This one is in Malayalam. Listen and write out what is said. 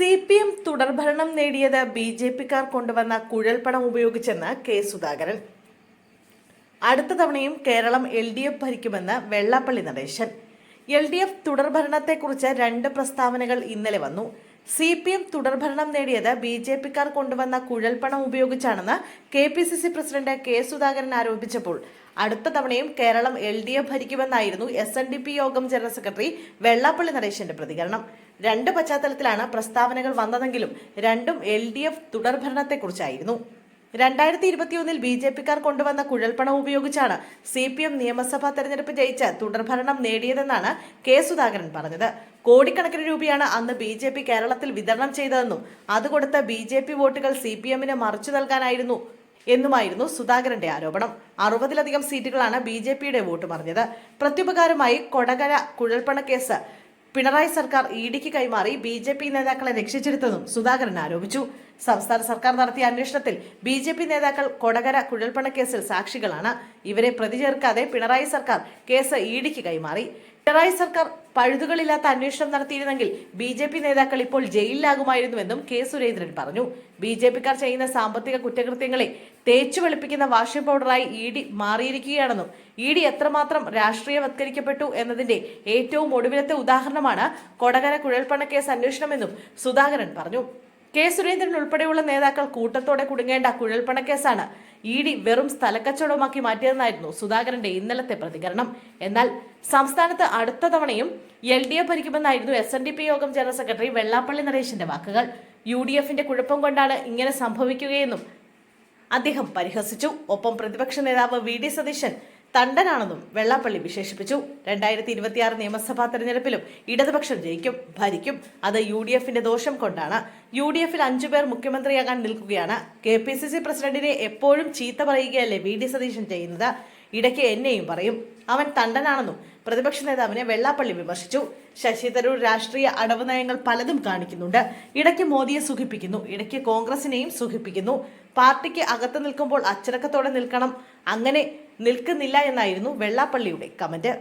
CPM തുടർഭരണം നേടിയത് BJP-ക്കാർ കൊണ്ടുവന്ന കുഴൽപ്പണം ഉപയോഗിച്ചെന്ന് കെ സുധാകരൻ. അടുത്ത തവണയും കേരളം LDF ഭരിക്കുമെന്ന് വെള്ളാപ്പള്ളി നടേശൻ. LDF തുടർഭരണത്തെക്കുറിച്ച് രണ്ട് പ്രസ്താവനകൾ ഇന്നലെ വന്നു. CPM തുടർഭരണം നേടിയത് BJP-ക്കാർ കൊണ്ടുവന്ന കുഴൽപ്പണം ഉപയോഗിച്ചാണെന്ന് KPCC പ്രസിഡന്റ് കെ സുധാകരൻ ആരോപിച്ചപ്പോൾ അടുത്ത തവണയും കേരളം LDF ഭരിക്കുമെന്നായിരുന്നു SNDP യോഗം ജനറൽ സെക്രട്ടറി വെള്ളാപ്പള്ളി നടേശന്റെ പ്രതികരണം. രണ്ട് പശ്ചാത്തലത്തിലാണ് പ്രസ്താവനകൾ വന്നതെങ്കിലും രണ്ടും LDF തുടർഭരണത്തെക്കുറിച്ചായിരുന്നു. 2021 BJP-ക്കാർ കൊണ്ടുവന്ന കുഴൽപ്പണം ഉപയോഗിച്ചാണ് CPM നിയമസഭാ തെരഞ്ഞെടുപ്പ് ജയിച്ച് തുടർഭരണം നേടിയതെന്നാണ് കെ സുധാകരൻ പറഞ്ഞത്. കോടിക്കണക്കിന് രൂപയാണ് അന്ന് BJP കേരളത്തിൽ വിതരണം ചെയ്തതെന്നും അത് കൊടുത്ത BJP വോട്ടുകൾ CPM-ന് മറിച്ചു നൽകാനായിരുന്നു എന്നുമായിരുന്നു സുധാകരന്റെ ആരോപണം. 60-ലധികം സീറ്റുകളാണ് BJP-യുടെ വോട്ട് മറിഞ്ഞത്. പ്രത്യുപകാരമായി കൊടകര കുഴൽപ്പണ കേസ് പിണറായി സർക്കാർ ED-ക്ക് കൈമാറി BJP നേതാക്കളെ രക്ഷിച്ചെടുത്തെന്നും സുധാകരൻ ആരോപിച്ചു. സംസ്ഥാന സർക്കാർ നടത്തിയ അന്വേഷണത്തിൽ BJP നേതാക്കൾ കൊടകര കുഴൽപ്പണ കേസിൽ സാക്ഷികളാണ്. ഇവരെ പ്രതി ചേർക്കാതെ പിണറായി സർക്കാർ കേസ് ED-ക്ക് കൈമാറി. പിണറായി സർക്കാർ പഴുതുകളില്ലാത്ത അന്വേഷണം നടത്തിയിരുന്നെങ്കിൽ BJP നേതാക്കൾ ഇപ്പോൾ ജയിലിലാകുമായിരുന്നുവെന്നും കെ സുരേന്ദ്രൻ പറഞ്ഞു. BJP-ക്കാർ ചെയ്യുന്ന സാമ്പത്തിക കുറ്റകൃത്യങ്ങളെ തേച്ചു വെളുപ്പിക്കുന്ന വാഷിംഗ് പൗഡറായി ED മാറിയിരിക്കുകയാണെന്നും ED എത്രമാത്രം രാഷ്ട്രീയവത്കരിക്കപ്പെട്ടു എന്നതിന്റെ ഏറ്റവും ഒടുവിലത്തെ ഉദാഹരണമാണ് കൊടകര കുഴൽപ്പണ കേസ് അന്വേഷണമെന്നും സുധാകരൻ പറഞ്ഞു. കെ സുരേന്ദ്രൻ ഉൾപ്പെടെയുള്ള നേതാക്കൾ കൂട്ടത്തോടെ കുടുങ്ങേണ്ട കുഴൽപ്പണ കേസാണ് ED വെറും സ്ഥലക്കച്ചവടമാക്കി മാറ്റിയതെന്നായിരുന്നു സുധാകരന്റെ ഇന്നലത്തെ പ്രതികരണം. എന്നാൽ സംസ്ഥാനത്ത് അടുത്ത തവണയും LDF ഭരിക്കുമെന്നായിരുന്നു SNDP യോഗം ജനറൽ സെക്രട്ടറി വെള്ളാപ്പള്ളി നടേശന്റെ വാക്കുകൾ. UDF-ന്റെ കുഴപ്പം കൊണ്ടാണ് ഇങ്ങനെ സംഭവിക്കുകയെന്നും അദ്ദേഹം പരിഹസിച്ചു. ഒപ്പം പ്രതിപക്ഷ നേതാവ് VD സതീശൻ തണ്ടനാണെന്നും വെള്ളാപ്പള്ളി വിശേഷിപ്പിച്ചു. 2026 നിയമസഭാ തെരഞ്ഞെടുപ്പിലും ഇടതുപക്ഷം ഭരിക്കും. അത് UDF-ന്റെ ദോഷം കൊണ്ടാണ്. UDF-ൽ 5 പേർ മുഖ്യമന്ത്രിയാകാൻ നിൽക്കുകയാണ്. KPCC പ്രസിഡന്റിനെ എപ്പോഴും ചീത്ത പറയുകയല്ലേ VD സതീശൻ ചെയ്യുന്നത്? ഇടയ്ക്ക് എന്നെയും പറയും. അവൻ തണ്ടനാണെന്നും പ്രതിപക്ഷ നേതാവിനെ വെള്ളാപ്പള്ളി വിമർശിച്ചു. ശശി തരൂർ രാഷ്ട്രീയ അടവ് നയങ്ങൾ പലതും കാണിക്കുന്നുണ്ട്. ഇടയ്ക്ക് മോദിയെ സുഖിപ്പിക്കുന്നു, ഇടയ്ക്ക് കോൺഗ്രസിനെയും സുഖിപ്പിക്കുന്നു. പാർട്ടിക്ക് അകത്ത് നിൽക്കുമ്പോൾ അച്ചടക്കത്തോടെ നിൽക്കണം, അങ്ങനെ നിൽക്കുന്നില്ല എന്നായിരുന്നു വെള്ളാപ്പള്ളിയുടെ കമന്റ്.